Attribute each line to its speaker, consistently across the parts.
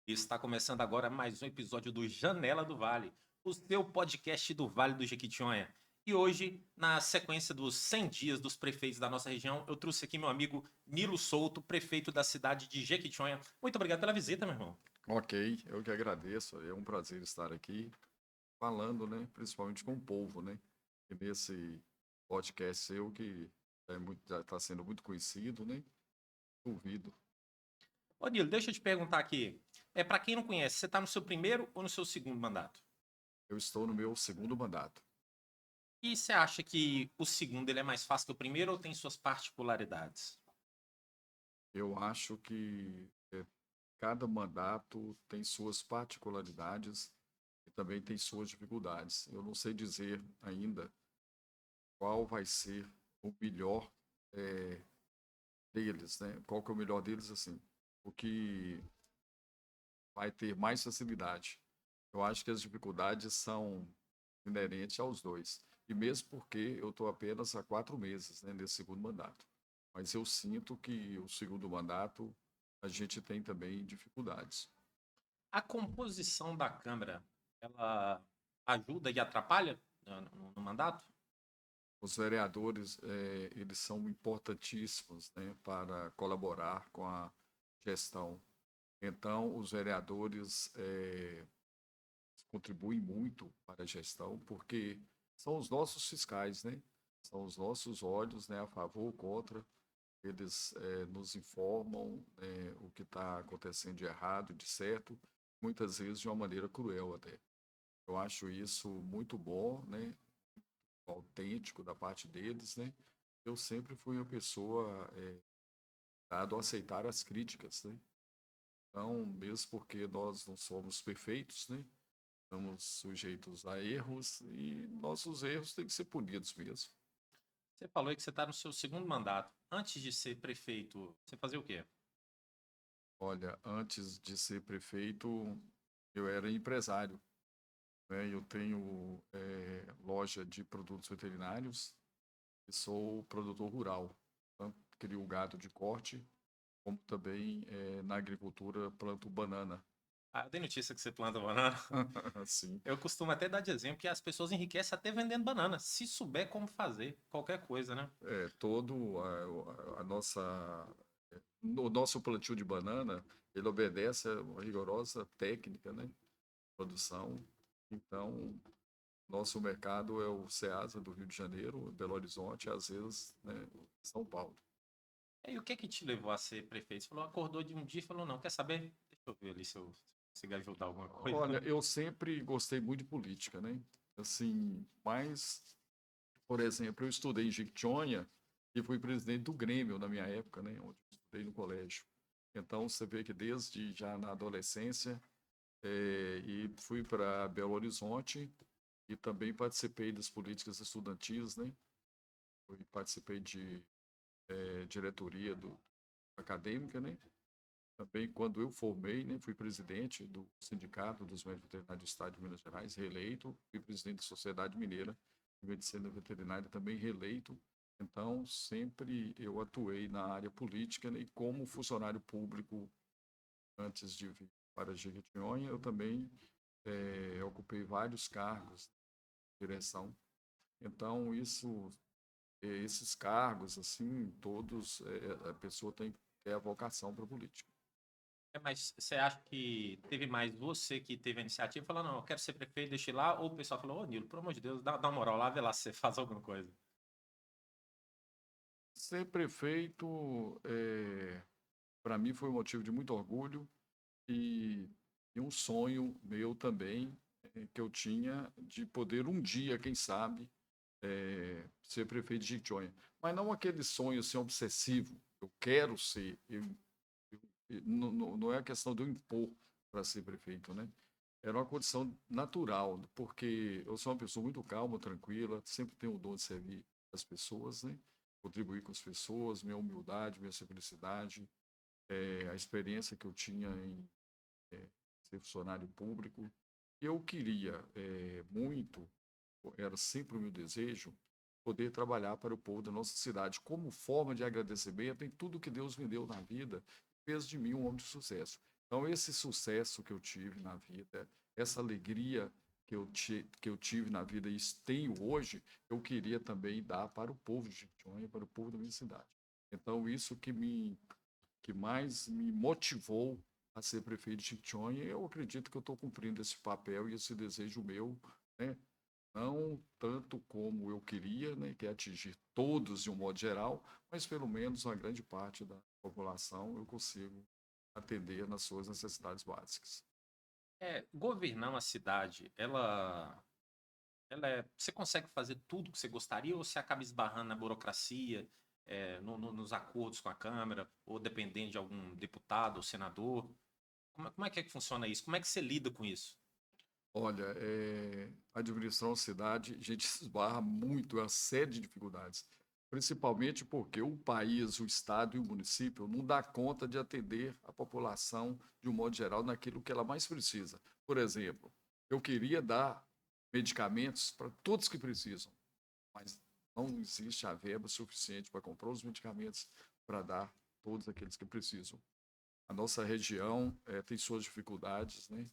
Speaker 1: Está começando agora mais um episódio do Janela do Vale, o seu podcast do Vale do Jequitinhonha. E hoje, na sequência dos 100 dias dos prefeitos da nossa região, eu trouxe aqui meu amigo Nilo Souto, prefeito da cidade de Jequitinhonha. Muito obrigado pela visita, meu irmão.
Speaker 2: Ok, eu que agradeço. É um prazer estar aqui falando, né, principalmente com o povo, né? E nesse podcast seu que já está sendo muito conhecido, né? Duvido.
Speaker 1: Ô Nilo, deixa eu te perguntar aqui. Para quem não conhece, você está no seu primeiro ou no seu segundo mandato?
Speaker 2: Eu estou no meu segundo mandato.
Speaker 1: E você acha que o segundo ele é mais fácil que o primeiro ou tem suas particularidades?
Speaker 2: Eu acho que cada mandato tem suas particularidades e também tem suas dificuldades. Eu não sei dizer ainda qual vai ser o melhor eh, deles, né? Qual que é o melhor deles, assim? O que vai ter mais facilidade. Eu acho que as dificuldades são inerentes aos dois. E mesmo porque eu estou apenas há 4 meses, né, nesse segundo mandato. Mas eu sinto que o segundo mandato a gente tem também dificuldades.
Speaker 1: A composição da Câmara, ela ajuda e atrapalha no mandato?
Speaker 2: Os vereadores, eles são importantíssimos, né, para colaborar com a gestão. Então, os vereadores contribuem muito para a gestão, porque são os nossos fiscais, né? São os nossos olhos, né, a favor ou contra. Eles nos informam o que está acontecendo de errado, de certo, muitas vezes de uma maneira cruel até. Eu acho isso muito bom, né? Autêntico da parte deles, né? Eu sempre fui uma pessoa dado a aceitar as críticas, né? Então, mesmo porque nós não somos perfeitos, né? Estamos sujeitos a erros e nossos erros têm que ser punidos mesmo.
Speaker 1: Você falou aí que você está no seu segundo mandato. Antes de ser prefeito, você fazia o quê?
Speaker 2: Olha, antes de ser prefeito, eu era empresário, né? Eu tenho loja de produtos veterinários e sou produtor rural. Tanto crio gado de corte, como também na agricultura planto banana.
Speaker 1: Ah, eu dei notícia que você planta banana.
Speaker 2: Assim,
Speaker 1: Eu costumo até dar de exemplo que as pessoas enriquecem até vendendo banana, se souber como fazer qualquer coisa, né?
Speaker 2: todo a nossa o nosso plantio de banana, ele obedece a uma rigorosa técnica, né? Produção. Então, nosso mercado é o Ceasa do Rio de Janeiro, Belo Horizonte, às vezes, né, São Paulo.
Speaker 1: E o que que te levou a ser prefeito? Você falou, acordou de um dia e falou, não, quer saber? Deixa eu ver ali se eu consigo ajudar alguma coisa.
Speaker 2: Olha, eu sempre gostei muito de política, né? Assim, mas, por exemplo, eu estudei em Jequitinhonha e fui presidente do Grêmio na minha época, né? Onde eu estudei no colégio. Então, você vê que desde já na adolescência, e fui para Belo Horizonte e também participei das políticas estudantis, né? Participei de diretoria acadêmica, né? Também, quando eu formei, né, fui presidente do Sindicato dos Médicos Veterinários do Estado de Minas Gerais, reeleito, fui presidente da Sociedade Mineira de Medicina Veterinária, também reeleito. Então, sempre eu atuei na área política, né, e como funcionário público, antes de vir para Jequitinhonha, eu também ocupei vários cargos de direção. Então, esses cargos, assim, todos, a pessoa tem que ter a vocação para a política.
Speaker 1: Mas você acha que teve mais você que teve a iniciativa e falou, não, eu quero ser prefeito, deixa eu ir lá, ou o pessoal falou, ô Nilo, pelo amor de Deus, dá uma moral lá, vê lá se você faz alguma coisa.
Speaker 2: Ser prefeito, para mim, foi um motivo de muito orgulho e, e um sonho meu também, que eu tinha de poder um dia, quem sabe, ser prefeito de Jequitinhonha. Mas não aquele sonho assim, obsessivo. Eu quero ser. Não é a questão de eu impor para ser prefeito, né? Era uma condição natural, porque eu sou uma pessoa muito calma, tranquila, sempre tenho o dom de servir as pessoas, né? Contribuir com as pessoas, minha humildade, minha simplicidade, a experiência que eu tinha em ser funcionário público. Eu queria muito, era sempre o meu desejo, poder trabalhar para o povo da nossa cidade como forma de agradecimento em tudo que Deus me deu na vida, fez de mim um homem de sucesso. Então, esse sucesso que eu tive na vida, essa alegria que eu tive na vida e tenho hoje, eu queria também dar para o povo de Jequitinhonha, para o povo da minha cidade. Então, isso que mais me motivou a ser prefeito de Jequitinhonha, e eu acredito que eu estou cumprindo esse papel e esse desejo meu, né? Não tanto como eu queria, né, que é atingir todos de um modo geral, mas pelo menos uma grande parte da população eu consigo atender nas suas necessidades básicas.
Speaker 1: Governar uma cidade, você consegue fazer tudo que você gostaria ou você acaba esbarrando na burocracia, nos acordos com a Câmara, ou dependendo de algum deputado ou senador? Como é que funciona isso? Como é que você lida com isso?
Speaker 2: Olha, administrar uma cidade, a gente esbarra muito, é uma série de dificuldades, principalmente porque o país, o estado e o município não dá conta de atender a população de um modo geral naquilo que ela mais precisa. Por exemplo, eu queria dar medicamentos para todos que precisam, mas não existe a verba suficiente para comprar os medicamentos para dar a todos aqueles que precisam. A nossa região tem suas dificuldades, né?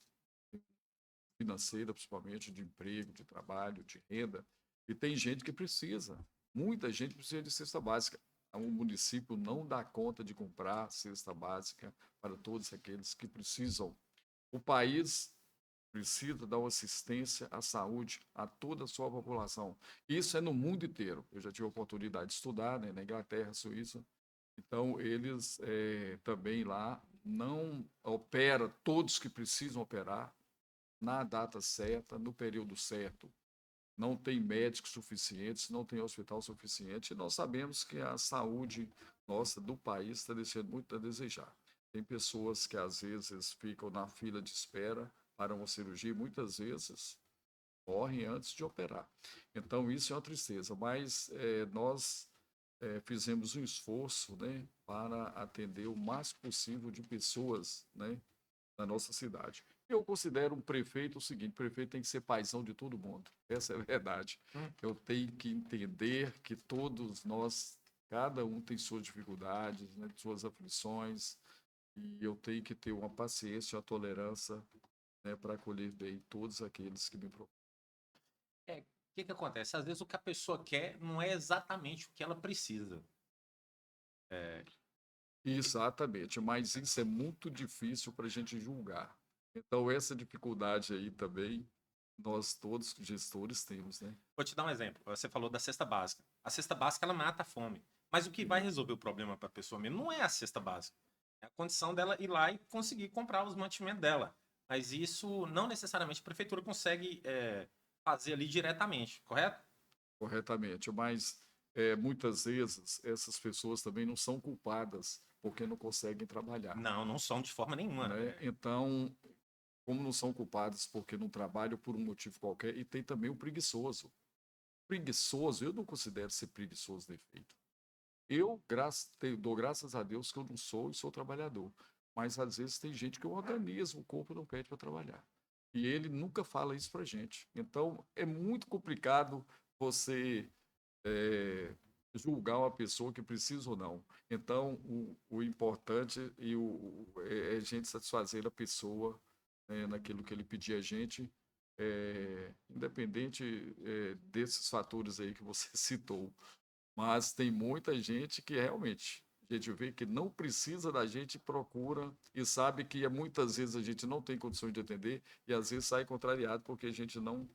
Speaker 2: Financeira, principalmente de emprego, de trabalho, de renda, e tem gente que precisa, muita gente precisa de cesta básica. O município não dá conta de comprar cesta básica para todos aqueles que precisam. O país precisa dar uma assistência à saúde a toda a sua população. Isso é no mundo inteiro. Eu já tive a oportunidade de estudar, né, na Inglaterra, Suíça. Então, eles também lá não opera todos que precisam operar, na data certa, no período certo. Não tem médicos suficientes, não tem hospital suficiente. E nós sabemos que a saúde nossa do país está deixando muito a desejar. Tem pessoas que às vezes ficam na fila de espera para uma cirurgia e muitas vezes morrem antes de operar. Então isso é uma tristeza, mas nós fizemos um esforço, né, para atender o máximo possível de pessoas, né, na nossa cidade. Eu considero um prefeito o seguinte: o prefeito tem que ser paizão de todo mundo. Essa é a verdade. Eu tenho que entender que todos nós, cada um tem suas dificuldades, né, suas aflições, e eu tenho que ter uma paciência, uma tolerância, né, para acolher bem todos aqueles que me procuram.
Speaker 1: O que que acontece? Às vezes o que a pessoa quer não é exatamente o que ela precisa. É,
Speaker 2: Exatamente, mas isso é muito difícil para a gente julgar. Então, essa dificuldade aí também, nós todos, gestores, temos, né?
Speaker 1: Vou te dar um exemplo. Você falou da cesta básica. A cesta básica ela mata a fome. Mas o que vai resolver o problema para a pessoa mesmo não é a cesta básica. É a condição dela ir lá e conseguir comprar os mantimentos dela. Mas isso não necessariamente a prefeitura consegue fazer ali diretamente, correto?
Speaker 2: Corretamente, mas muitas vezes essas pessoas também não são culpadas porque não conseguem trabalhar,
Speaker 1: Não, não são de forma nenhuma.
Speaker 2: né? Então, como não são culpadas porque não trabalham por um motivo qualquer, e tem também o preguiçoso. Preguiçoso, eu não considero ser preguiçoso defeito. Dou graças a Deus que eu não sou e sou trabalhador, mas às vezes tem gente que o organismo, o corpo não pede para trabalhar. E ele nunca fala isso para gente. Então, é muito complicado você é, julgar uma pessoa que precisa ou não. Então, o importante é a gente satisfazer a pessoa, né, naquilo que ele pedir a gente, independente desses fatores aí que você citou. Mas tem muita gente que realmente a gente vê que não precisa da gente, procura e sabe que muitas vezes a gente não tem condições de atender e às vezes sai contrariado porque a gente não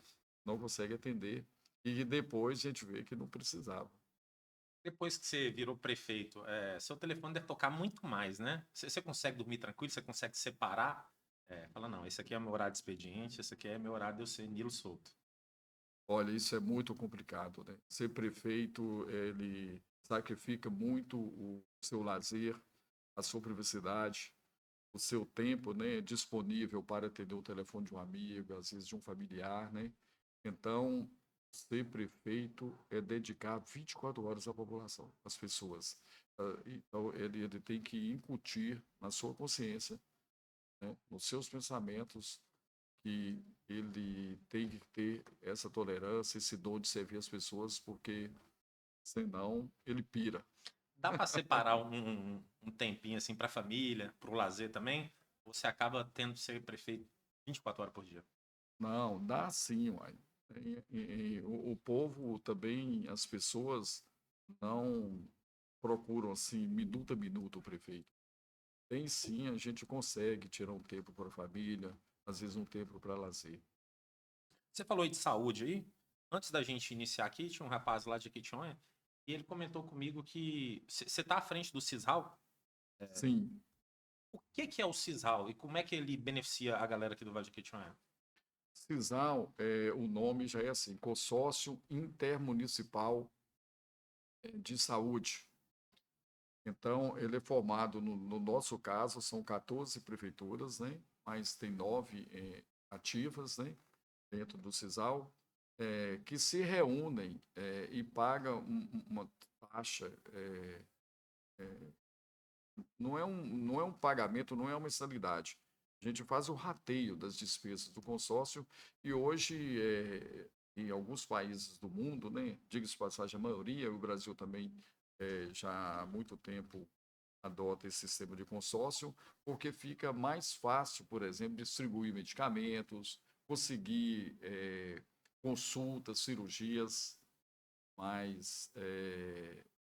Speaker 2: consegue atender e depois a gente vê que não precisava.
Speaker 1: Depois que você virou prefeito, seu telefone deve tocar muito mais, né? Você consegue dormir tranquilo? Você consegue separar? Fala, não, esse aqui é meu horário de expediente, esse aqui é meu horário de eu ser Nilo solto.
Speaker 2: Olha, isso é muito complicado, né? Ser prefeito, ele sacrifica muito o seu lazer, a sua privacidade, o seu tempo, né, disponível para atender o telefone de um amigo, às vezes de um familiar, né? Então, ser prefeito é dedicar 24 horas à população, às pessoas. Então, ele tem que incutir na sua consciência, né, nos seus pensamentos, que ele tem que ter essa tolerância, esse dom de servir as pessoas, porque senão ele pira.
Speaker 1: Dá para separar um tempinho assim para a família, para o lazer também? Você acaba tendo que ser prefeito 24 horas por dia.
Speaker 2: Não, dá sim, uai. O povo também, as pessoas não procuram assim, minuto a minuto o prefeito. Tem sim, a gente consegue tirar um tempo para a família, às vezes um tempo para lazer.
Speaker 1: Você falou aí de saúde aí. Antes da gente iniciar aqui, tinha um rapaz lá de Jequitinhonha e ele comentou comigo que você está à frente do Cisral.
Speaker 2: Sim,
Speaker 1: O que é o Cisral e como é que ele beneficia a galera aqui do Vale de Jequitinhonha?
Speaker 2: CISAL, o nome já é assim, Consórcio Intermunicipal de Saúde. Então, ele é formado, no nosso caso, são 14 prefeituras, né? Mas tem 9 ativas, né? Dentro do CISAL, que se reúnem e pagam uma taxa. Não é um pagamento, não é uma mensalidade. A gente faz o rateio das despesas do consórcio e hoje, em alguns países do mundo, né? Diga-se de passagem, a maioria, o Brasil também já há muito tempo adota esse sistema de consórcio, porque fica mais fácil, por exemplo, distribuir medicamentos, conseguir consultas, cirurgias mais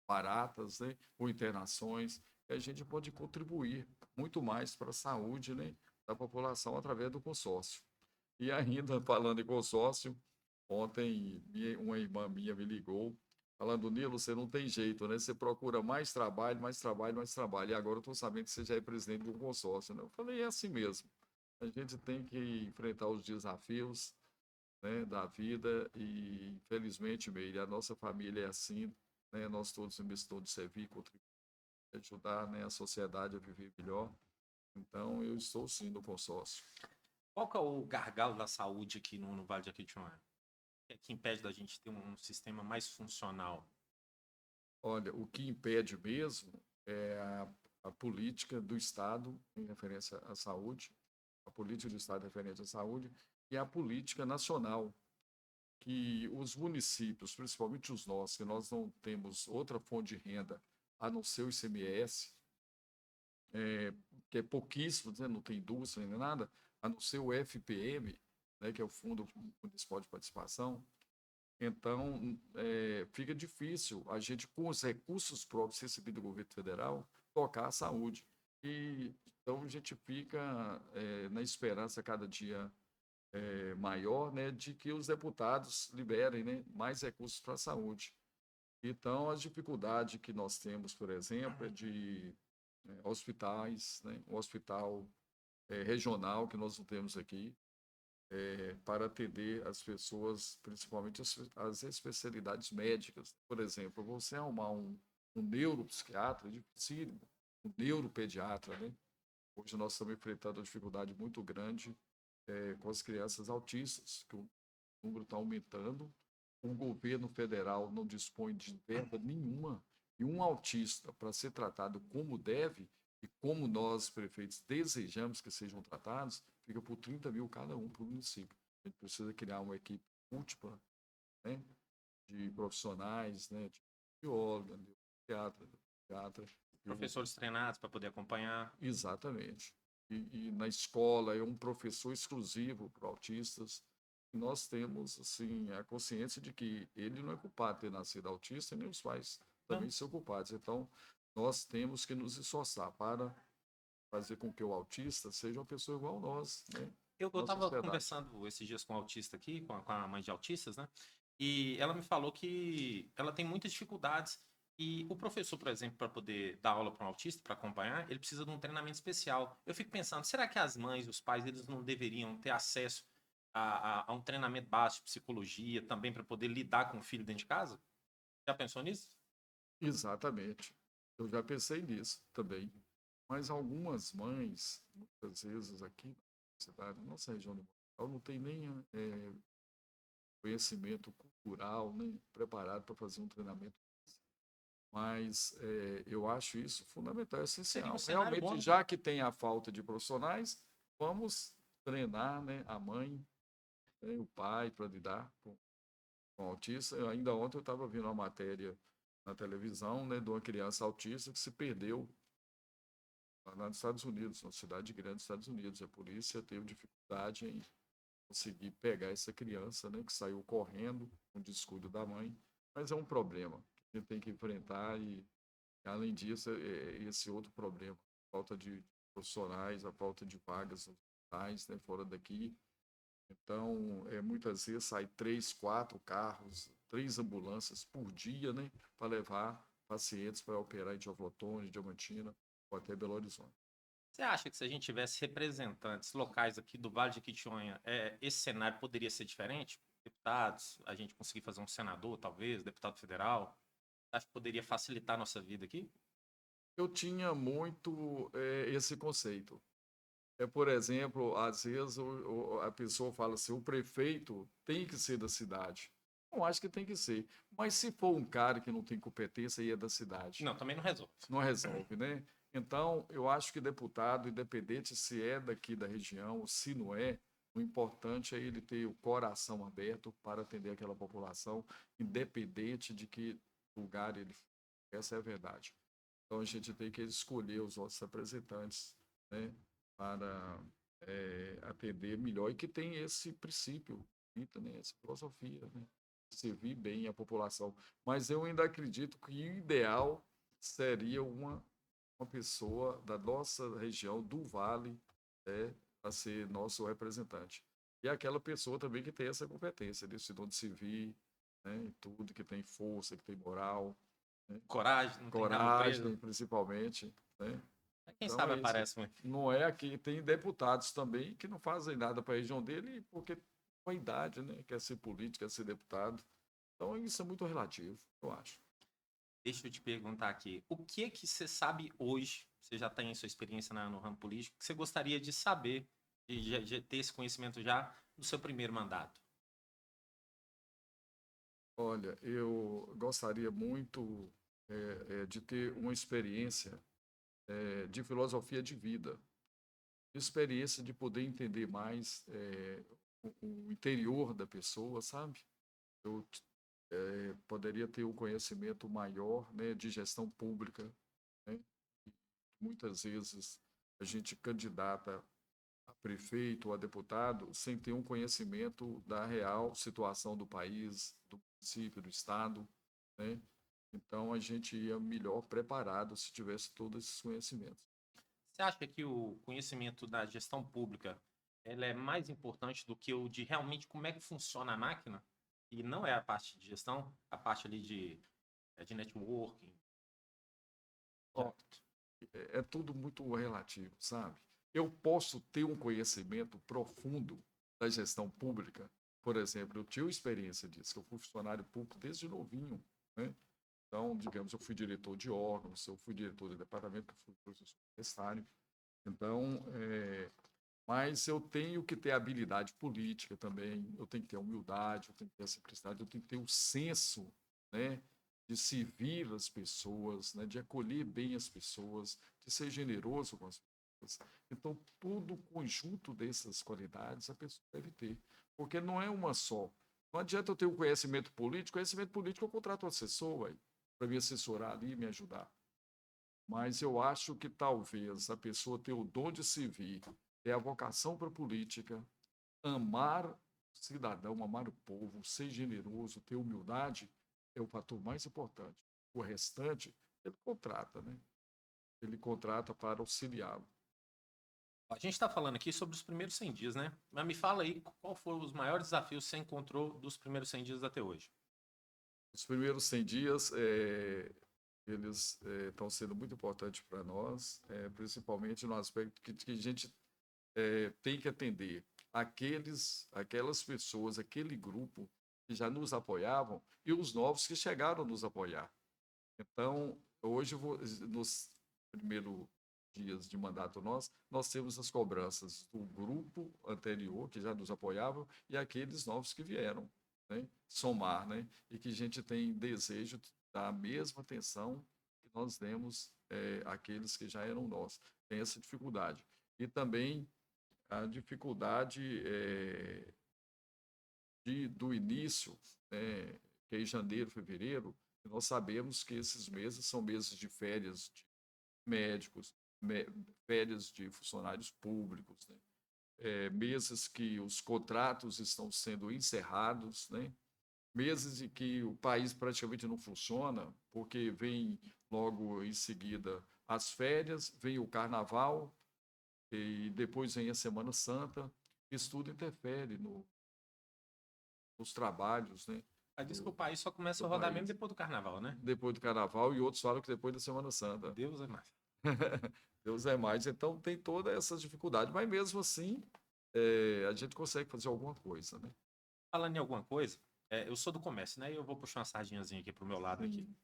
Speaker 2: baratas, né? Ou internações, e a gente pode contribuir muito mais para a saúde, né? Da população através do consórcio. E ainda falando em consórcio, ontem uma irmã minha me ligou falando, Nilo, você não tem jeito, né? Você procura mais trabalho, mais trabalho, mais trabalho. E agora eu estou sabendo que você já é presidente de um consórcio, né? Eu falei, é assim mesmo. A gente tem que enfrentar os desafios, né, da vida e, infelizmente, Meire, a nossa família é assim, né? Nós todos temos todo de servir, contribuir, ajudar, né, a sociedade a viver melhor. Então, eu estou sim no consórcio.
Speaker 1: Qual que é o gargalo da saúde aqui no Vale de Jequitinhonha? O que é que impede da gente ter um sistema mais funcional?
Speaker 2: Olha, o que impede mesmo é a política do Estado em referência à saúde, a política do Estado em referência à saúde e a política nacional, que os municípios, principalmente os nossos, que nós não temos outra fonte de renda a não ser o ICMS, que é pouquíssimo, né, não tem indústria nem nada, a não ser o FPM, né, que é o Fundo Municipal de Participação. Então, fica difícil a gente, com os recursos próprios recebidos do governo federal, tocar a saúde. E, então, a gente fica na esperança cada dia maior, né, de que os deputados liberem, né, mais recursos para a saúde. Então, as dificuldades que nós temos, por exemplo, é de hospitais, né, um hospital regional que nós não temos aqui, para atender as pessoas, principalmente as especialidades médicas. Por exemplo, você arrumar um neuropsiquiatra é dificílimo, um neuropediatra, né? Hoje nós estamos enfrentando uma dificuldade muito grande com as crianças autistas, que o número está aumentando. O governo federal não dispõe de verba nenhuma e um autista, para ser tratado como deve e como nós, prefeitos, desejamos que sejam tratados, fica por 30 mil cada um para o município. A gente precisa criar uma equipe múltipla, né, de profissionais, né, de bióloga, de psiquiatra.
Speaker 1: Professores treinados para poder acompanhar.
Speaker 2: Exatamente. E na escola é um professor exclusivo para autistas. E nós temos assim a consciência de que ele não é culpado de ter nascido autista, nem os pais também são culpados. Então, nós temos que nos esforçar para fazer com que o autista seja uma pessoa igual a nós, né?
Speaker 1: Eu
Speaker 2: Nossa
Speaker 1: estava
Speaker 2: sociedade.
Speaker 1: conversando esses dias com um autista aqui, com a mãe de autistas, né? E ela me falou que ela tem muitas dificuldades. E o professor, por exemplo, para poder dar aula para um autista, para acompanhar, ele precisa de um treinamento especial. Eu fico pensando, será que as mães e os pais eles não deveriam ter acesso a um treinamento básico de psicologia também para poder lidar com o filho dentro de casa? Já pensou nisso?
Speaker 2: Exatamente. Eu já pensei nisso também. Mas algumas mães, muitas vezes aqui na cidade, na nossa região de Montreal, não tem nem conhecimento cultural, nem preparado para fazer um treinamento. Mas eu acho isso fundamental,
Speaker 1: Seria um
Speaker 2: essencial.
Speaker 1: cenário bom,
Speaker 2: Realmente,
Speaker 1: né?
Speaker 2: já que tem a falta de profissionais, vamos treinar, né, a mãe, né, o pai para lidar com o autista. Ainda ontem eu estava vendo uma matéria na televisão, né, de uma criança autista que se perdeu lá nos Estados Unidos, uma cidade grande dos Estados Unidos. A polícia teve dificuldade em conseguir pegar essa criança, né, que saiu correndo com descuido da mãe. Mas é um problema que a gente tem que enfrentar e, além disso, esse outro problema, a falta de profissionais, a falta de vagas hospitais, né, fora daqui. Então, muitas vezes sai 3, 4 carros, 3 ambulâncias por dia, né, para levar pacientes para operar em Teoflotone, Diamantina ou até Belo Horizonte.
Speaker 1: Você acha que se a gente tivesse representantes locais aqui do Vale de Jequitinhonha, esse cenário poderia ser diferente? Deputados, a gente conseguir fazer um senador, talvez, deputado federal? Acho que poderia facilitar a nossa vida aqui?
Speaker 2: Eu tinha muito esse conceito. Por exemplo, às vezes a pessoa fala assim, o prefeito tem que ser da cidade. Não acho que tem que ser. Mas se for um cara que não tem competência e é da cidade,
Speaker 1: Não, também não resolve.
Speaker 2: não resolve, né? Então, eu acho que deputado, independente se é daqui da região ou se não é, o importante é ele ter o coração aberto para atender aquela população, independente de que lugar ele for. Essa é a verdade. Então, a gente tem que escolher os nossos representantes, né, para atender melhor e que tem esse princípio, né, essa filosofia, né, servir bem a população. Mas eu ainda acredito que o ideal seria uma pessoa da nossa região, do Vale, para ser nosso representante. E aquela pessoa também que tem essa competência, desse dom de servir, né, e tudo, que tem força, que tem moral, né,
Speaker 1: Coragem, não tem rabo preso.
Speaker 2: coragem, principalmente, né?
Speaker 1: Quem
Speaker 2: Então
Speaker 1: sabe
Speaker 2: é isso.
Speaker 1: aparece um.
Speaker 2: Não é aqui, tem deputados também que não fazem nada para a região dele porque com a idade, né? Quer ser político, quer ser deputado. Então isso é muito relativo, eu acho.
Speaker 1: Deixa eu te perguntar aqui. O que é que você sabe hoje? Você já tem sua experiência no ramo político, que você gostaria de saber, de ter esse conhecimento já no seu primeiro mandato?
Speaker 2: Olha, eu gostaria muito de ter uma experiência de filosofia de vida, experiência de poder entender mais o interior da pessoa, sabe? Eu poderia ter um conhecimento maior, né, de gestão pública, né? Muitas vezes a gente candidata a prefeito ou a deputado sem ter um conhecimento da real situação do país, do município, do estado, né? Então a gente ia melhor preparado se tivesse todos esses conhecimentos.
Speaker 1: Você acha que o conhecimento da gestão pública ela é mais importante do que o de realmente como é que funciona a máquina? E não é a parte de gestão, a parte ali de networking.
Speaker 2: Ó, é tudo muito relativo, sabe? Eu posso ter um conhecimento profundo da gestão pública. Por exemplo, eu tive experiência disso, que eu fui funcionário público desde novinho, né? Então, digamos, eu fui diretor de órgãos, eu fui diretor de departamento, eu fui professor universitário. Então, mas eu tenho que ter habilidade política também, eu tenho que ter humildade, eu tenho que ter a simplicidade, eu tenho que ter o senso, né, de servir as pessoas, né, de acolher bem as pessoas, de ser generoso com as pessoas. Então, todo o conjunto dessas qualidades a pessoa deve ter, porque não é uma só. Não adianta eu ter um conhecimento político eu contrato um assessor para me assessorar ali e me ajudar. Mas eu acho que talvez a pessoa ter o dom de servir, ter a vocação para a política, amar o cidadão, amar o povo, ser generoso, ter humildade, é o fator mais importante. O restante, ele contrata, né? Ele contrata para auxiliá-lo.
Speaker 1: A gente está falando aqui sobre os primeiros 100 dias, né? Mas me fala aí qual foram os maiores desafios que você encontrou dos primeiros 100 dias até hoje.
Speaker 2: Os primeiros 100 dias, eles estão sendo muito importantes para nós, principalmente no aspecto que a gente tem que atender aquelas pessoas, aquele grupo que já nos apoiavam e os novos que chegaram a nos apoiar. Então, hoje, nos primeiros dias de mandato nós temos as cobranças do grupo anterior, que já nos apoiavam, e aqueles novos que vieram, né? Somar, né? E que a gente tem desejo de dar a mesma atenção que nós demos àqueles que já eram nossos. Tem essa dificuldade. E também a dificuldade do início, né, que é em janeiro, fevereiro, nós sabemos que esses meses são meses de férias de médicos, férias de funcionários públicos, né? Meses que os contratos estão sendo encerrados, né? Meses em que o país praticamente não funciona, porque vem logo em seguida as férias, vem o carnaval e depois vem a Semana Santa. Isso tudo interfere nos trabalhos, né,
Speaker 1: Aí diz que o
Speaker 2: do,
Speaker 1: país só começa
Speaker 2: do
Speaker 1: a rodar mesmo
Speaker 2: país.
Speaker 1: depois do carnaval, né?
Speaker 2: Depois do carnaval, e outros falam que depois da Semana Santa.
Speaker 1: Deus é mais.
Speaker 2: Deus é mais. Então tem toda essa dificuldade, mas mesmo assim a gente consegue fazer alguma coisa, né?
Speaker 1: Falando em alguma coisa, eu sou do comércio, né? E eu vou puxar uma sardinhazinha aqui pro meu lado aqui.
Speaker 2: Sim.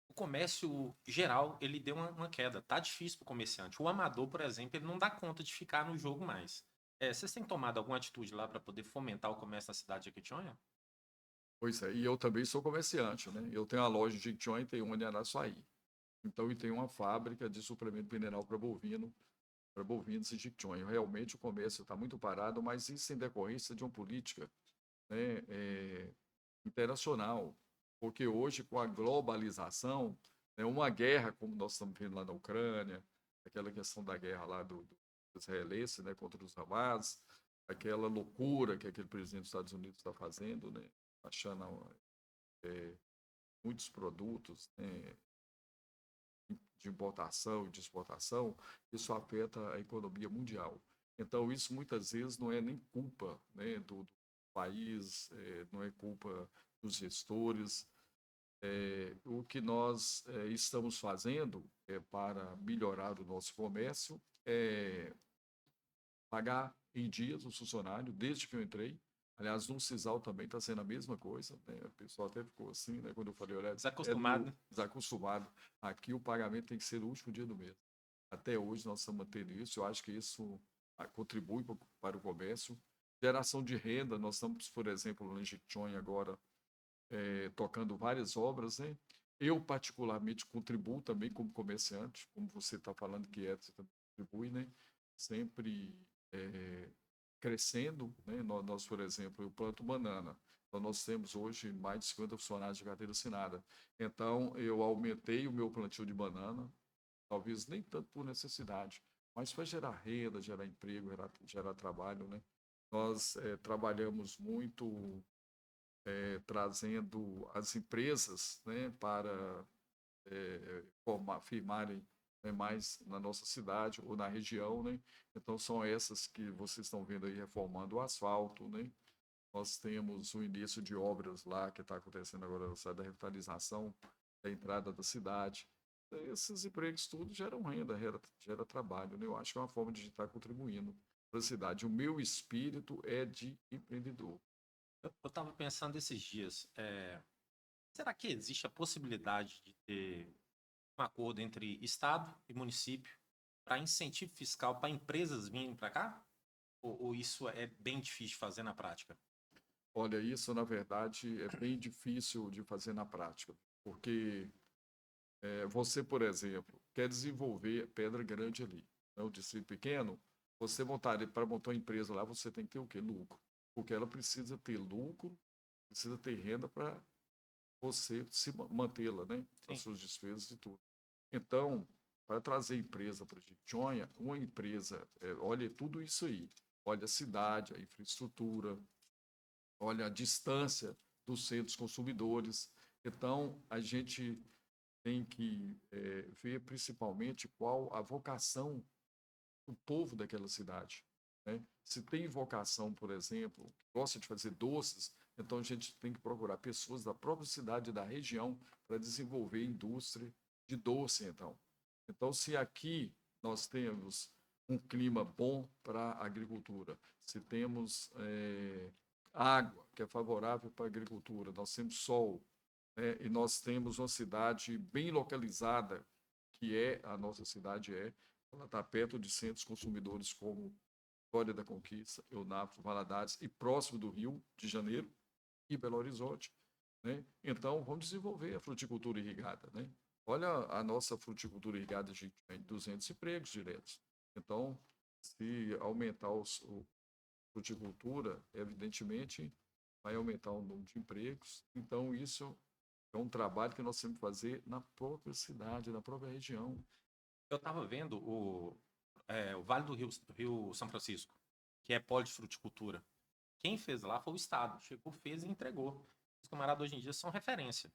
Speaker 1: O comércio geral, ele deu uma queda. Tá difícil pro comerciante. O amador, por exemplo, ele não dá conta de ficar no jogo mais. Vocês têm tomado alguma atitude lá para poder fomentar o comércio na cidade de Jequitinhonha?
Speaker 2: Pois é, e eu também sou comerciante, né? Eu tenho uma loja de Jequitinhonha e tenho uma em Araçuaí. Então, e tem uma fábrica de suplemento mineral para bovinos em Jequitinhonha. Realmente o comércio está muito parado, mas isso em decorrência de uma política, né, internacional. Porque hoje, com a globalização, né, uma guerra, como nós estamos vendo lá na Ucrânia, aquela questão da guerra lá do israelense, né, contra os Hamas, aquela loucura que aquele presidente dos Estados Unidos está fazendo, né, achando muitos produtos, né, de importação e de exportação, isso afeta a economia mundial. Então, isso muitas vezes não é nem culpa, né, do país, não é culpa dos gestores. O que nós estamos fazendo para melhorar o nosso comércio é pagar em dias o funcionário, desde que eu entrei. Aliás, no Sisal também está sendo a mesma coisa, né? O pessoal até ficou assim, né? Quando eu falei, olha,
Speaker 1: Desacostumado, né?
Speaker 2: desacostumado. Aqui o pagamento tem que ser no último dia do mês. Até hoje nós estamos mantendo isso. Eu acho que isso contribui para o comércio. Geração de renda, nós estamos, por exemplo, no Jequitinhonha agora, tocando várias obras, né? Eu, particularmente, contribuo também como comerciante, como você está falando que você também contribui, né? Sempre crescendo, né? Nós, por exemplo, eu planto banana. Então, nós temos hoje mais de 50 funcionários de carteira assinada. Então, eu aumentei o meu plantio de banana, talvez nem tanto por necessidade, mas para gerar renda, gerar emprego, gerar trabalho, né? Nós trabalhamos muito trazendo as empresas, né, para firmarem, né, mais na nossa cidade ou na região, né? Então são essas que vocês estão vendo aí reformando o asfalto, né? Nós temos o início de obras lá que está acontecendo agora na cidade da revitalização, da entrada da cidade. Esses empregos tudo geram renda, gera trabalho, né? Eu acho que é uma forma de estar contribuindo para a cidade. O meu espírito é de empreendedor.
Speaker 1: Eu tava pensando esses dias, será que existe a possibilidade de ter um acordo entre Estado e município para incentivo fiscal para empresas virem para cá? Ou isso é bem difícil de fazer na prática?
Speaker 2: Olha, isso na verdade é bem difícil de fazer na prática, porque você, por exemplo, quer desenvolver Pedra Grande ali, né, o distrito pequeno, você para montar uma empresa lá, você tem que ter o quê? Lucro. Porque ela precisa ter lucro, precisa ter renda para você se mantê-la, né? As
Speaker 1: Sim.
Speaker 2: suas despesas e tudo. Então, para trazer empresa para Jequitinhonha, uma empresa, olha tudo isso aí. Olha a cidade, a infraestrutura, olha a distância dos centros consumidores. Então, a gente tem que ver principalmente qual a vocação do povo daquela cidade, né? Se tem vocação, por exemplo, gosta de fazer doces, então a gente tem que procurar pessoas da própria cidade, da região, para desenvolver indústria de doce, então. Então, se aqui nós temos um clima bom para a agricultura, se temos água, que é favorável para a agricultura, nós temos sol, né? E nós temos uma cidade bem localizada, que é a nossa cidade ela está perto de centros consumidores como Vitória da Conquista, Eunápolis, Valadares e próximo do Rio de Janeiro e Belo Horizonte, né? Então, vamos desenvolver a fruticultura irrigada, né? Olha a nossa fruticultura irrigada de 200 empregos diretos. Então, se aumentar a fruticultura, evidentemente, vai aumentar o número de empregos. Então, isso é um trabalho que nós temos que fazer na própria cidade, na própria região.
Speaker 1: Eu estava vendo o Vale do Rio São Francisco, que é polo de fruticultura. Quem fez lá foi o Estado. Chegou, fez e entregou. Os camaradas hoje em dia são referência.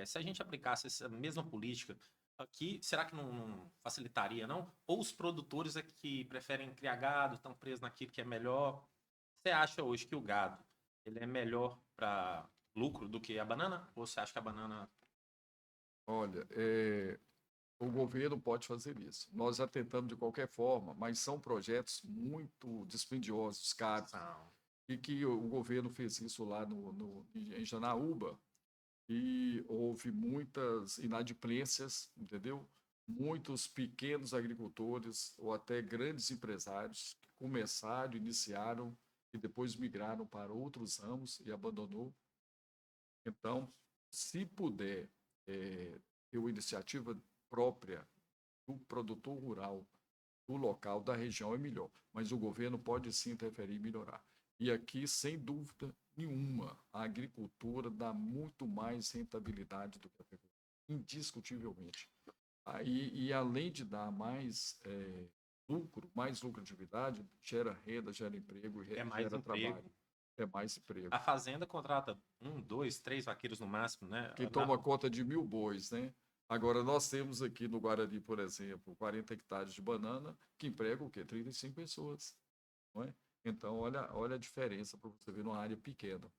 Speaker 1: Se a gente aplicasse essa mesma política aqui, será que não facilitaria, não? Ou os produtores é que preferem criar gado, estão presos naquilo que é melhor? Você acha hoje que o gado ele é melhor para lucro do que a banana? Ou você acha que a banana...
Speaker 2: Olha, o governo pode fazer isso. Nós já tentamos de qualquer forma, mas são projetos muito dispendiosos, caros,
Speaker 1: Não.
Speaker 2: e que o governo fez isso lá em Janaúba, e houve muitas inadimplências, entendeu? Muitos pequenos agricultores ou até grandes empresários que começaram, iniciaram e depois migraram para outros ramos e abandonou. Então, se puder ter uma iniciativa própria do produtor rural, do local, da região, é melhor. Mas o governo pode sim interferir e melhorar. E aqui, sem dúvida nenhuma, a agricultura dá muito mais rentabilidade do que a pecuária, indiscutivelmente. Aí, e além de dar mais lucro, mais lucratividade, gera renda, gera emprego,
Speaker 1: É mais
Speaker 2: gera
Speaker 1: emprego.
Speaker 2: trabalho, é mais emprego.
Speaker 1: A fazenda contrata 1, 2, 3 vaqueiros no máximo, né?
Speaker 2: Que toma conta de 1.000 bois, né? Agora, nós temos aqui no Guarani, por exemplo, 40 hectares de banana, que emprega o quê? 35 pessoas, não é? Então, olha a diferença para você ver numa área pequena.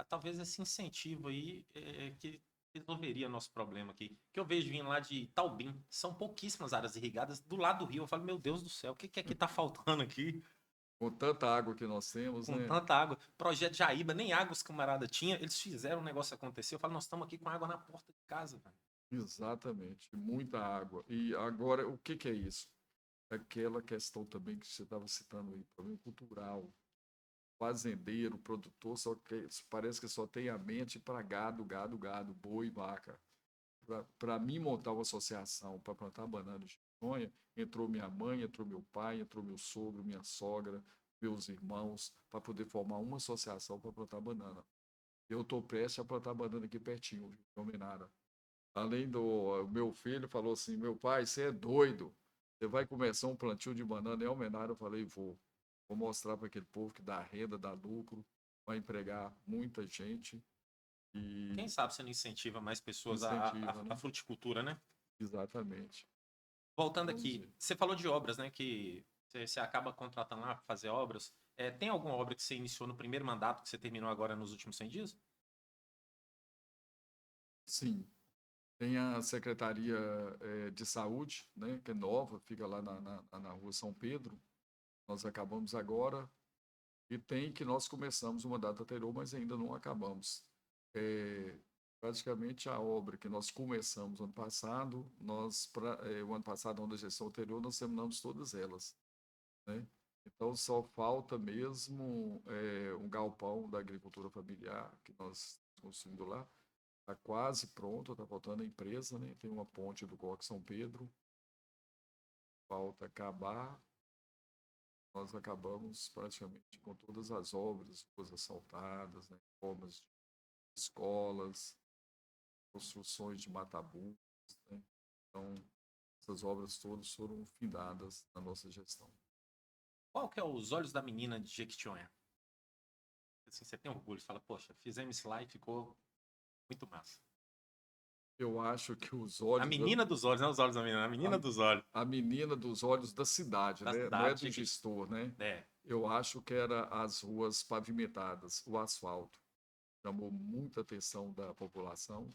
Speaker 1: Talvez esse incentivo aí que resolveria nosso problema aqui. Que eu vejo vindo lá de Taubim, são pouquíssimas áreas irrigadas do lado do rio. Eu falo, meu Deus do céu, o que é que tá faltando aqui
Speaker 2: Com tanta água que nós temos,
Speaker 1: com
Speaker 2: né?
Speaker 1: tanta água? Projeto Jaíba, nem água os camarada tinha, eles fizeram o negócio acontecer. Eu falo, nós estamos aqui com água na porta de casa, velho.
Speaker 2: Exatamente, muita água. E agora, o que que é isso? Aquela questão também que você estava citando aí, problema cultural. Fazendeiro, produtor, só que parece que só tem a mente para gado, gado, gado, boi, vaca. Para mim montar uma associação para plantar banana de chiconha, entrou minha mãe, entrou meu pai, entrou meu sogro, minha sogra, meus irmãos, para poder formar uma associação para plantar banana. Eu estou prestes a plantar banana aqui pertinho, em Almenara. Além do o meu filho falou assim, meu pai, você é doido, você vai começar um plantio de banana em Almenara? Eu falei, vou mostrar para aquele povo que dá renda, dá lucro, vai empregar muita gente e
Speaker 1: Quem sabe você não incentiva mais pessoas
Speaker 2: incentiva,
Speaker 1: a
Speaker 2: né?
Speaker 1: fruticultura, né?
Speaker 2: Exatamente.
Speaker 1: Voltando
Speaker 2: Vamos
Speaker 1: aqui,
Speaker 2: ver.
Speaker 1: você falou de obras, né? Que você acaba contratando lá para fazer obras. Tem alguma obra que você iniciou no primeiro mandato que você terminou agora nos últimos 100 dias?
Speaker 2: Sim, tem a Secretaria de Saúde, né, que é nova, fica lá na Rua São Pedro. Nós acabamos agora. E tem que nós começamos uma data anterior, mas ainda não acabamos. É, praticamente a obra que nós começamos ano passado, o ano passado, na gestão anterior, nós terminamos todas elas, né? Então só falta mesmo um galpão da agricultura familiar que nós estamos construindo lá. Está quase pronto, está faltando a empresa, né? Tem uma ponte do Coque São Pedro, falta acabar. Nós acabamos praticamente com todas as obras, ruas assaltadas, né? Formas de escolas, construções de mataburros, né? Então, essas obras todas foram findadas na nossa gestão.
Speaker 1: Qual que é os olhos da menina de Jequitinhonha? Assim, você tem orgulho, você fala, poxa, fizemos isso lá e ficou muito massa.
Speaker 2: Eu acho que os
Speaker 1: A
Speaker 2: olhos
Speaker 1: menina dos olhos, não os olhos da menina, a menina dos olhos
Speaker 2: a menina dos olhos da cidade,
Speaker 1: da
Speaker 2: né? Não é
Speaker 1: cidade
Speaker 2: do
Speaker 1: de
Speaker 2: gestor, né?
Speaker 1: É,
Speaker 2: Eu acho que era as ruas pavimentadas, o asfalto. Chamou muita atenção da população.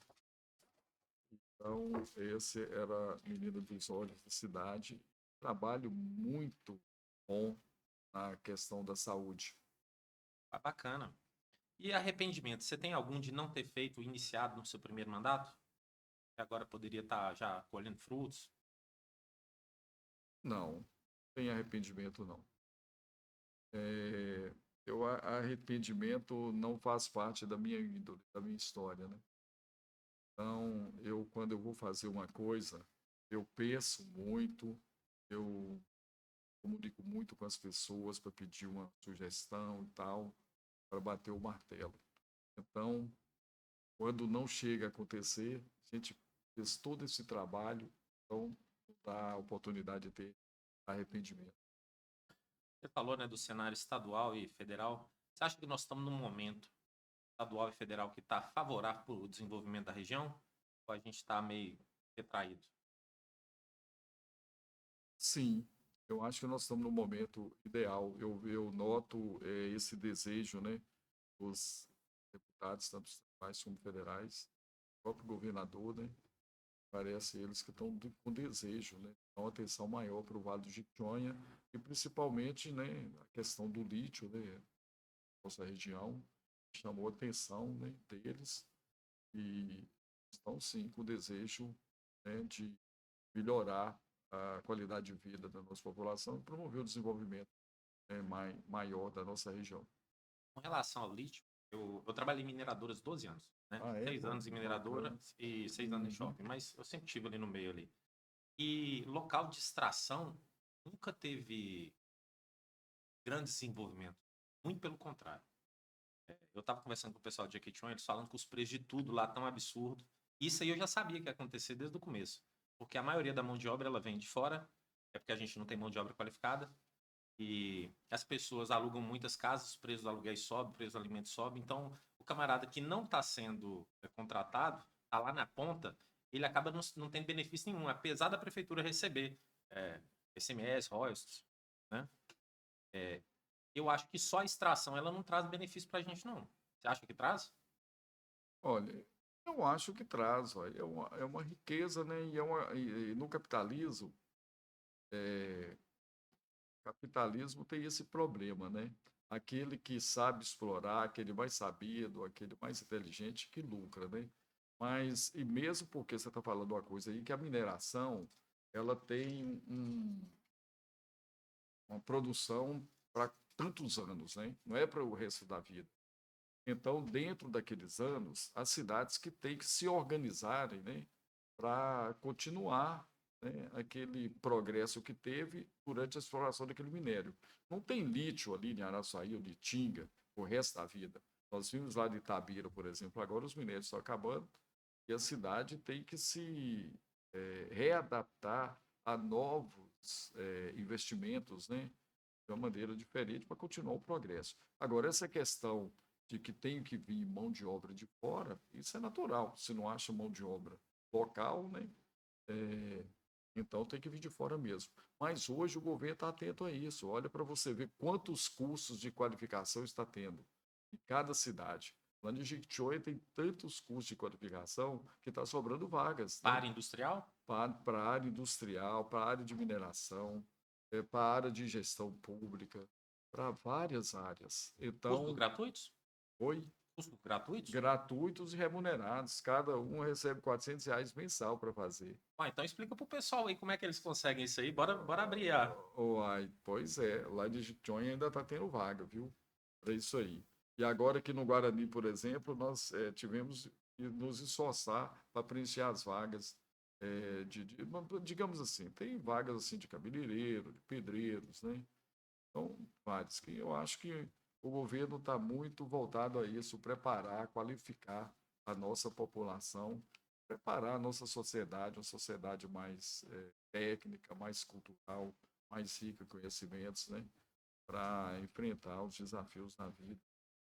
Speaker 2: Então, esse era Menino dos Olhos da Cidade. Trabalho muito bom na questão da saúde.
Speaker 1: bacana. E arrependimento, você tem algum de não ter feito iniciado no seu primeiro mandato? Que agora poderia estar já colhendo frutos?
Speaker 2: Não, tem arrependimento não. É, arrependimento não faz parte da minha índole, da minha história, né? Então, quando eu vou fazer uma coisa, eu penso muito, eu comunico muito com as pessoas para pedir uma sugestão e tal, para bater o martelo. Então, quando não chega a acontecer, a gente fez todo esse trabalho, então dar a oportunidade de ter arrependimento.
Speaker 1: Você falou, né, do cenário estadual e federal. Você acha que nós estamos num momento estadual e federal que está favorável para o desenvolvimento da região? Ou a gente está meio retraído?
Speaker 2: Sim, eu acho que nós estamos no momento ideal. Eu noto esse desejo, né, dos deputados, tanto estaduais como federais, o próprio governador, né, parece eles que estão com desejo, né, dar uma atenção maior para o Vale do Jequitinhonha e principalmente, né, a questão do lítio, né, nossa região chamou a atenção, né, deles e estão sim com desejo, né, de melhorar a qualidade de vida da nossa população e promover o desenvolvimento, né, maior da nossa região.
Speaker 1: Com relação ao lítio, eu trabalhei em mineradoras 12 anos, né?
Speaker 2: Ah, é?
Speaker 1: 6
Speaker 2: Pô,
Speaker 1: anos em mineradora
Speaker 2: bacana.
Speaker 1: e 6 anos em
Speaker 2: Uhum.
Speaker 1: shopping, mas eu sempre tive ali no meio ali. E local de extração nunca teve grande desenvolvimento, muito pelo contrário. Eu estava conversando com o pessoal de Jequitinhonha, eles falando que os preços de tudo lá tão absurdo. Isso aí eu já sabia que ia acontecer desde o começo, porque a maioria da mão de obra ela vem de fora, é porque a gente não tem mão de obra qualificada. E as pessoas alugam muitas casas, os preços dos aluguéis sobem, o preço dos alimentos sobe. Então, o camarada que não está sendo contratado, está lá na ponta, ele acaba não tendo benefício nenhum, apesar da prefeitura receber ICMS, royalties, né? Eu acho que só a extração ela não traz benefício para a gente, não. Você acha que traz?
Speaker 2: Olha, eu acho que traz, olha, é uma riqueza, né? E no capitalismo, capitalismo tem esse problema, né? Aquele que sabe explorar, aquele mais sabido, aquele mais inteligente que lucra, né? Mas, e mesmo porque você está falando uma coisa aí, que a mineração, ela tem uma produção para tantos anos, né? Não é para o resto da vida. Então, dentro daqueles anos, as cidades que têm que se organizarem, né, para continuar, né, aquele progresso que teve durante a exploração daquele minério. Não tem lítio ali em Araçuaí ou de Tinga o resto da vida. Nós vimos lá de Itabira, por exemplo, agora os minérios estão acabando e a cidade tem que se readaptar a novos investimentos, né, de uma maneira diferente para continuar o progresso. Agora, essa questão de que tem que vir mão de obra de fora, isso é natural. Se não acha mão de obra local, né? É, então tem que vir de fora mesmo. Mas hoje o governo está atento a isso. Olha para você ver quantos cursos de qualificação está tendo em cada cidade. Lá em Jequitinhonha tem tantos cursos de qualificação que está sobrando vagas, né?
Speaker 1: Para industrial?
Speaker 2: Para a área industrial, para a área de mineração, para a área de gestão pública, para várias áreas.
Speaker 1: Cursos
Speaker 2: Então,
Speaker 1: gratuitos?
Speaker 2: foi
Speaker 1: Cursos gratuitos?
Speaker 2: gratuitos e remunerados. Cada um recebe R$ 400 mensal para fazer.
Speaker 1: Ah, então explica pro pessoal aí como é que eles conseguem isso aí. Bora abrir a.
Speaker 2: Uai, pois é, lá de Jequitinhonha ainda está tendo vaga, viu? Para isso aí. E agora aqui no Guarani, por exemplo, nós tivemos que nos esforçar para preencher as vagas digamos assim, tem vagas assim de cabeleireiro, de pedreiros, né? Então, vários que eu acho que o governo está muito voltado a isso, preparar, qualificar a nossa população, preparar a nossa sociedade, uma sociedade mais técnica, mais cultural, mais rica em conhecimentos, né? Para enfrentar os desafios na vida,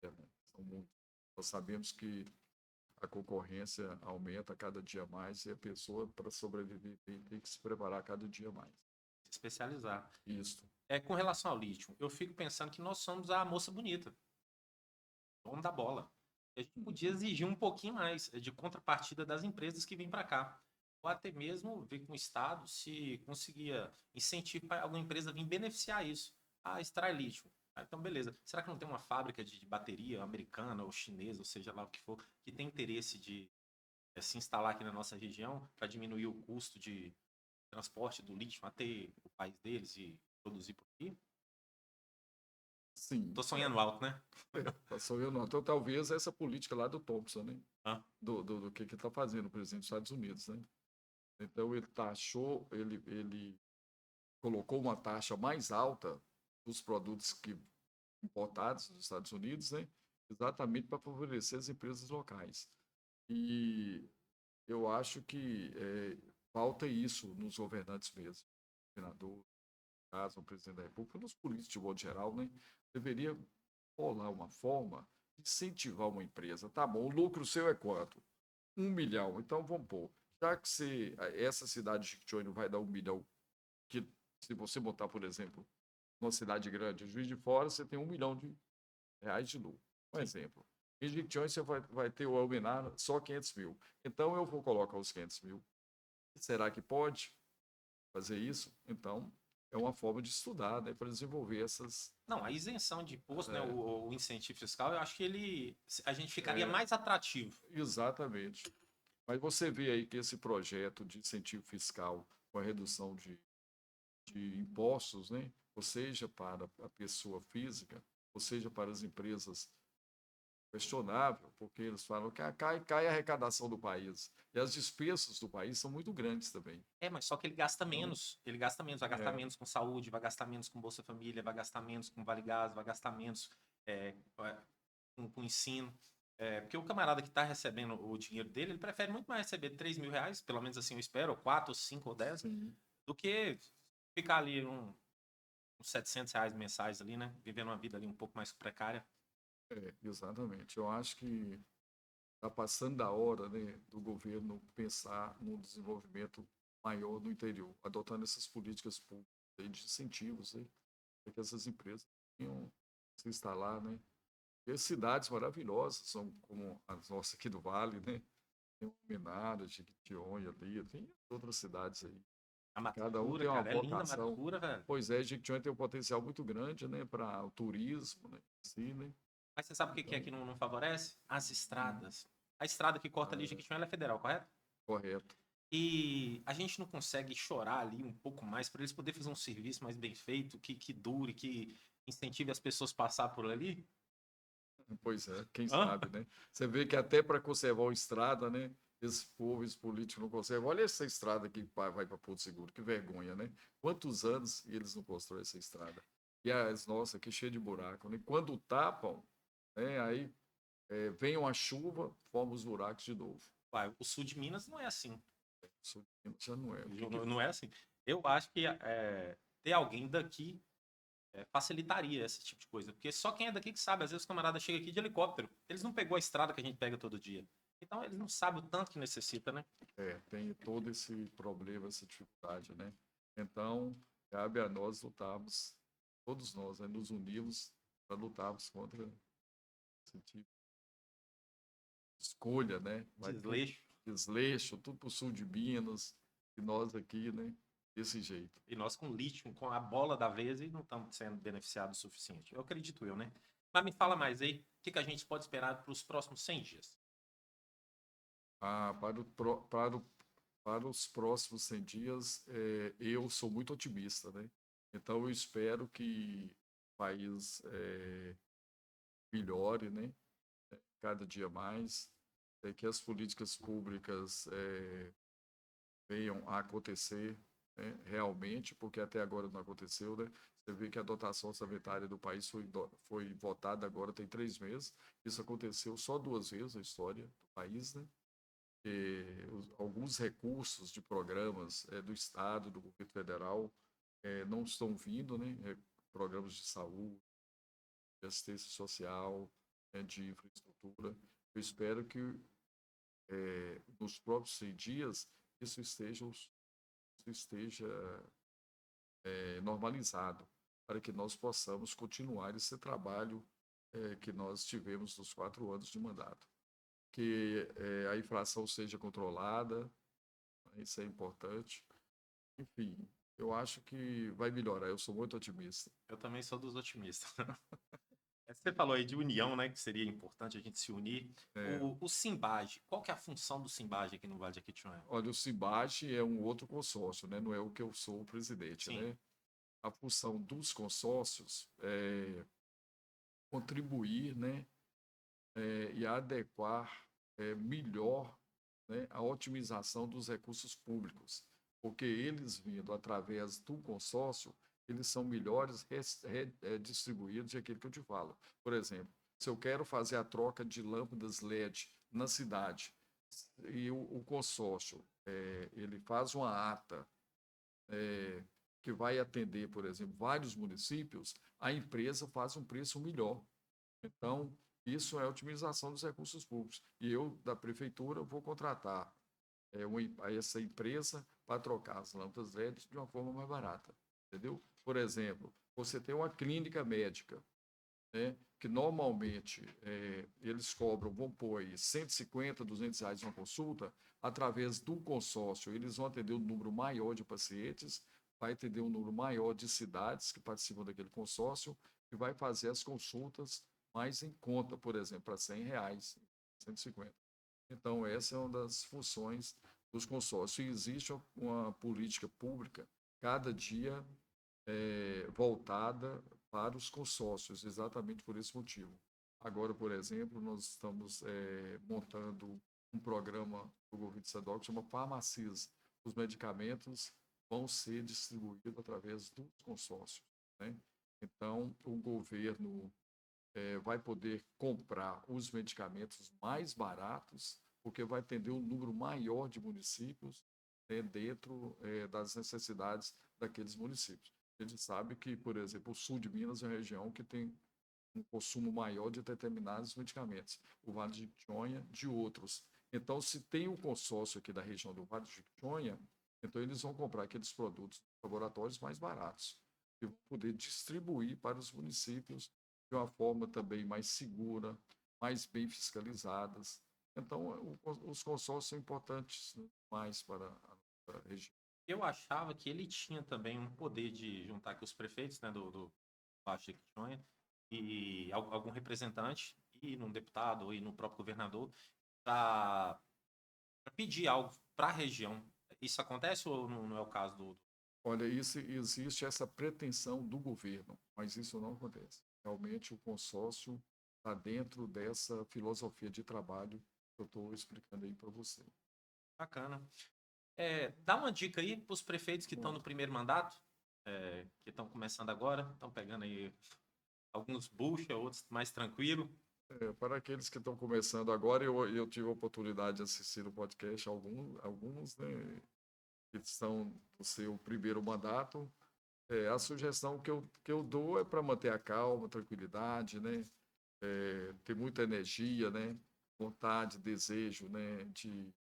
Speaker 2: né? São muitos. Nós sabemos que a concorrência aumenta cada dia mais e a pessoa, para sobreviver, tem que se preparar cada dia mais.
Speaker 1: Se especializar.
Speaker 2: Isso.
Speaker 1: Com relação ao lítio, eu fico pensando que nós somos a moça bonita, dono da bola. A gente podia exigir um pouquinho mais de contrapartida das empresas que vêm para cá. Ou até mesmo ver com o Estado se conseguia incentivar alguma empresa a vir beneficiar isso. Ah, extrai lítio. Ah, então, beleza. Será que não tem uma fábrica de bateria americana ou chinesa, ou seja lá o que for, que tem interesse de se instalar aqui na nossa região para diminuir o custo de transporte do lítio até o país deles e produzir por aqui?
Speaker 2: Sim,
Speaker 1: Tô sonhando alto, né?
Speaker 2: passou eu não. Então, talvez essa política lá do Thompson, né?
Speaker 1: Ah,
Speaker 2: Do que está fazendo o presidente dos Estados Unidos, né? Então, ele taxou, ele colocou uma taxa mais alta dos produtos importados dos Estados Unidos, né? Exatamente para favorecer as empresas locais. E eu acho que falta isso nos governantes mesmo, senador, caso, o presidente da República, nos políticos de modo geral, né? Deveria rolar uma forma de incentivar uma empresa. Tá bom, o lucro seu é quanto? 1 milhão. Então vamos pôr. Já que essa cidade de Jequitinhonha vai dar 1 milhão, que se você botar, por exemplo, numa cidade grande, Juiz de Fora, você tem 1 milhão de reais de lucro. Um exemplo. Em Jequitinhonha você vai ter o Alminar só 500 mil. Então eu vou colocar os 500 mil. Será que pode fazer isso? Então é uma forma de estudar, né, para desenvolver essas.
Speaker 1: Não, a isenção de imposto, né,
Speaker 2: É,
Speaker 1: o incentivo fiscal, eu acho que a gente ficaria
Speaker 2: é,
Speaker 1: mais atrativo.
Speaker 2: exatamente. Mas você vê aí que esse projeto de incentivo fiscal com a redução de impostos, né, ou seja, para a pessoa física, ou seja, para as empresas, questionável, porque eles falam que cai a arrecadação do país. E as despesas do país são muito grandes também.
Speaker 1: É, mas só que ele gasta
Speaker 2: Então,
Speaker 1: menos. Ele gasta menos. Vai gastar
Speaker 2: é,
Speaker 1: menos com saúde, vai gastar menos com Bolsa Família, vai gastar menos com Vale Gás, vai gastar menos com ensino. Porque o camarada que está recebendo o dinheiro dele, ele prefere muito mais receber 3 mil reais, pelo menos assim eu espero, ou 4, ou 5, ou 10,
Speaker 2: sim,
Speaker 1: do que ficar ali uns 700 reais mensais ali, né? Vivendo uma vida ali um pouco mais precária.
Speaker 2: exatamente. Eu acho que está passando da hora, né, do governo pensar no desenvolvimento maior no interior, adotando essas políticas públicas aí de incentivos, né, para que essas empresas venham se instalar, né? E cidades maravilhosas, são como as nossas aqui do Vale, né? Tem Minas, Jequitinhonha ali, tem outras cidades aí.
Speaker 1: A
Speaker 2: Cada um
Speaker 1: Matacura,
Speaker 2: tem uma
Speaker 1: cara, é linda a
Speaker 2: vocação.
Speaker 1: Matacura, velho.
Speaker 2: Pois é, Jequitinhonha tem um potencial muito grande, né, para o turismo, né, assim, né?
Speaker 1: Mas você sabe o que é
Speaker 2: Então,
Speaker 1: que não favorece? As
Speaker 2: hum,
Speaker 1: estradas. A estrada que corta ali
Speaker 2: é,
Speaker 1: Jequitinhonha ela é federal, correto?
Speaker 2: correto.
Speaker 1: E a gente não consegue chorar ali um pouco mais para eles poderem fazer um serviço mais bem feito, que dure, que incentive as pessoas a passar por ali?
Speaker 2: Pois é, quem
Speaker 1: Hã?
Speaker 2: sabe, né? Você vê que até para conservar uma estrada, né? Esse povo, esse político não conserva. Olha essa estrada que vai para Porto Seguro, que vergonha, né? Quantos anos eles não constroem essa estrada? E as nossas aqui cheia de buraco, né? Quando tapam, né? Aí vem uma chuva, forma os buracos de novo.
Speaker 1: Uai, o sul de Minas não é assim.
Speaker 2: Isso já não é. O que que
Speaker 1: Não é assim. Eu acho que ter alguém daqui facilitaria esse tipo de coisa. Porque só quem é daqui que sabe. Às vezes os camaradas chegam aqui de helicóptero. Eles não pegou a estrada que a gente pega todo dia. Então eles não sabem o tanto que necessita, né?
Speaker 2: tem todo esse problema, essa dificuldade, né? Então, cabe a nós lutarmos, todos nós, né, nos unirmos para lutarmos contra esse tipo de escolha, né? Vai tudo
Speaker 1: Desleixo.
Speaker 2: desleixo, tudo para o sul de Minas, e nós aqui, né? Desse jeito.
Speaker 1: E nós com lítio, com a bola da vez, e não estamos sendo beneficiados o suficiente. Eu acredito eu, né? Mas me fala mais aí, o que a gente pode esperar para os próximos 100 dias?
Speaker 2: Ah, para os próximos 100 dias, eu sou muito otimista, né? Então, eu espero que o país melhore, né? Cada dia mais, que as políticas públicas venham a acontecer, né, realmente, porque até agora não aconteceu, né? Você vê que a dotação orçamentária do país foi votada agora tem 3 meses. Isso aconteceu só 2 vezes na história do país, né? Alguns recursos de programas do Estado, do governo federal, não estão vindo, né? Programas de saúde, de assistência social, de infraestrutura. Eu espero que nos próximos 100 dias isso esteja normalizado, para que nós possamos continuar esse trabalho que nós tivemos nos 4 anos de mandato. Que a inflação seja controlada, né, isso é importante. Enfim, eu acho que vai melhorar, eu sou muito otimista.
Speaker 1: Eu também sou dos otimistas. Você falou aí de união, né? Que seria importante a gente se unir.
Speaker 2: É,
Speaker 1: O Simbage, qual que é a função do Simbage aqui no Vale de Jequitinhonha?
Speaker 2: olha, o Cibate é um outro consórcio, né? Não é o que eu sou o presidente,
Speaker 1: Sim,
Speaker 2: né? A função dos consórcios é contribuir, né, e adequar melhor, né, a otimização dos recursos públicos, porque eles vindo através do consórcio, eles são melhores distribuídos, é aquilo que eu te falo. Por exemplo, se eu quero fazer a troca de lâmpadas LED na cidade, e o consórcio ele faz uma ata que vai atender, por exemplo, vários municípios, a empresa faz um preço melhor. Então, isso é a otimização dos recursos públicos. E eu, da prefeitura, vou contratar essa empresa para trocar as lâmpadas LED de uma forma mais barata. Entendeu? Por exemplo, você tem uma clínica médica, né, que normalmente eles cobram, vamos pôr aí, 150, R$ 200 uma consulta, através do consórcio, eles vão atender um número maior de pacientes, vai atender um número maior de cidades que participam daquele consórcio e vai fazer as consultas mais em conta, por exemplo, para R$ 100, 150. Então, essa é uma das funções dos consórcios. E existe uma política pública, cada dia voltada para os consórcios, exatamente por esse motivo. Agora, por exemplo, nós estamos montando um programa do governo estadual que chama Farmacias. Os medicamentos vão ser distribuídos através dos consórcios, né? Então, o governo vai poder comprar os medicamentos mais baratos, porque vai atender um número maior de municípios dentro das necessidades daqueles municípios. A gente sabe que, por exemplo, o sul de Minas é uma região que tem um consumo maior de determinados medicamentos, o Vale de Jequitinhonha de outros. Então, se tem um consórcio aqui da região do Vale de Jequitinhonha, então eles vão comprar aqueles produtos laboratórios mais baratos e vão poder distribuir para os municípios de uma forma também mais segura, mais bem fiscalizadas. Então, os consórcios são importantes, né, mais para a região.
Speaker 1: Eu achava que ele tinha também um poder de juntar aqui os prefeitos, né, do Baixo Jequitinhonha e algum representante, e num deputado, ou ir no próprio governador, para pedir algo para a região. Isso acontece ou não é o caso do.
Speaker 2: Olha, isso, existe essa pretensão do governo, mas isso não acontece. Realmente, o consórcio está dentro dessa filosofia de trabalho que eu estou explicando aí para você.
Speaker 1: Bacana. Dá uma dica aí para os prefeitos que estão no primeiro mandato, que estão começando agora, estão pegando aí alguns bucha, outros mais tranquilo.
Speaker 2: Para aqueles que estão começando agora, eu tive a oportunidade de assistir o podcast, alguns, né, que estão no seu primeiro mandato. A sugestão que eu dou é para manter a calma, tranquilidade, né? Ter muita energia, né? Vontade, desejo, né? De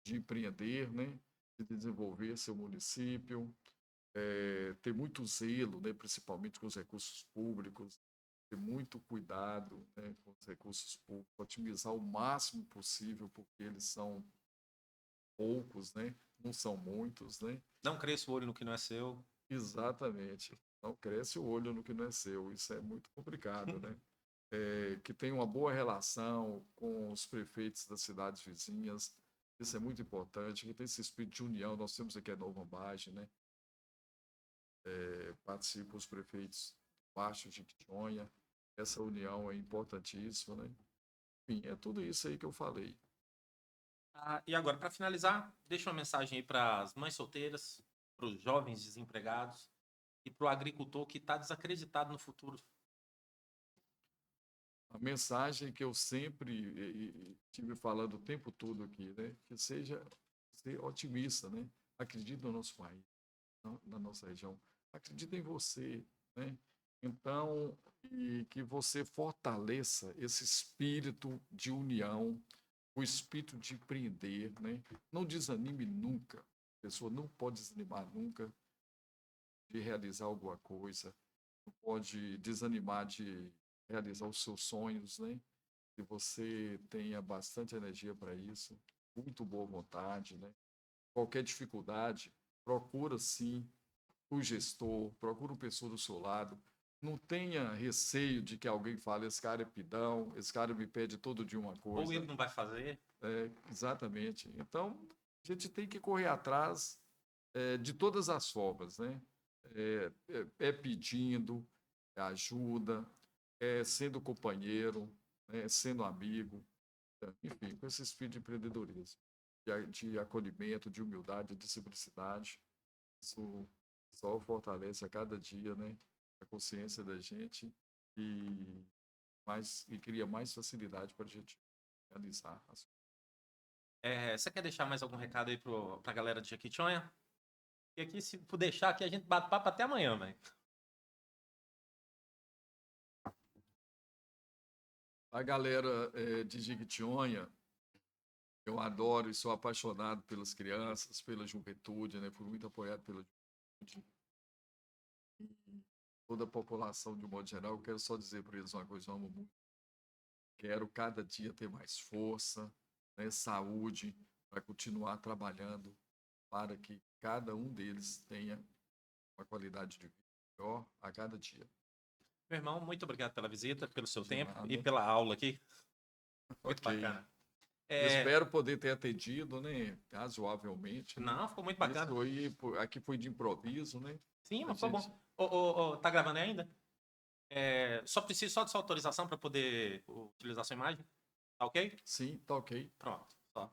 Speaker 2: empreender, né? De desenvolver seu município, ter muito zelo, né? Principalmente com os recursos públicos, ter muito cuidado, né? Com os recursos públicos, otimizar o máximo possível, porque eles são poucos, né? Não são muitos, né?
Speaker 1: Não cresça o olho no que não é seu.
Speaker 2: Exatamente. Não cresce o olho no que não é seu. Isso é muito complicado, né? Que tem uma boa relação com os prefeitos das cidades vizinhas. Isso é muito importante. Que tem esse espírito de união. Nós temos aqui a Nova Ambagem, né? Participam os prefeitos Baixo de Jequitinhonha. Essa união é importantíssima, né? Enfim, é tudo isso aí que eu falei.
Speaker 1: E agora, para finalizar, deixa uma mensagem aí para as mães solteiras, para os jovens desempregados e para o agricultor que está desacreditado no futuro.
Speaker 2: A mensagem que eu sempre tive falando o tempo todo aqui, né? Que seja ser otimista, né? Acredite no nosso país, na nossa região. Acredite em você, né? Então, e que você fortaleça esse espírito de união, o espírito de empreender, né? Não desanime nunca. A pessoa não pode desanimar nunca de realizar alguma coisa, não pode desanimar de realizar os seus sonhos, né? Que você tenha bastante energia para isso, muito boa vontade, né? Qualquer dificuldade, procura sim o gestor, procura uma pessoa do seu lado. Não tenha receio de que alguém fale, esse cara é pidão, esse cara me pede todo dia uma
Speaker 1: Ou
Speaker 2: coisa.
Speaker 1: ele não vai fazer.
Speaker 2: Exatamente. Então, a gente tem que correr atrás de todas as formas, né? Pedindo ajuda, sendo companheiro, né? Sendo amigo, enfim, com esse espírito de empreendedorismo, de acolhimento, de humildade, de simplicidade. Isso só fortalece a cada dia, né? A consciência da gente e cria mais facilidade para a gente realizar as
Speaker 1: Você quer deixar mais algum recado aí pra galera de Jequitinhonha? E aqui, se for deixar, aqui a gente bate papo até amanhã, velho.
Speaker 2: A galera de Jequitinhonha, eu adoro e sou apaixonado pelas crianças, pela juventude, né? Fui muito apoiado pela juventude. Toda a população, de um modo geral, eu quero só dizer para eles uma coisa, eu amo muito. Quero cada dia ter mais força, né, saúde, para continuar trabalhando para que cada um deles tenha uma qualidade de vida melhor a cada dia.
Speaker 1: Meu irmão, muito obrigado pela visita, pelo seu
Speaker 2: De
Speaker 1: tempo e
Speaker 2: nada.
Speaker 1: pela aula aqui. Muito
Speaker 2: Ok.
Speaker 1: bacana.
Speaker 2: Espero poder ter atendido, né, razoavelmente, né?
Speaker 1: Não, ficou muito bacana.
Speaker 2: Isso aí, aqui foi de improviso, né?
Speaker 1: Sim,
Speaker 2: A
Speaker 1: mas foi
Speaker 2: gente,
Speaker 1: bom. Tá gravando aí ainda? Só preciso só de sua autorização para poder utilizar sua imagem. Tá ok?
Speaker 2: sim, tá ok.
Speaker 1: Pronto. Só.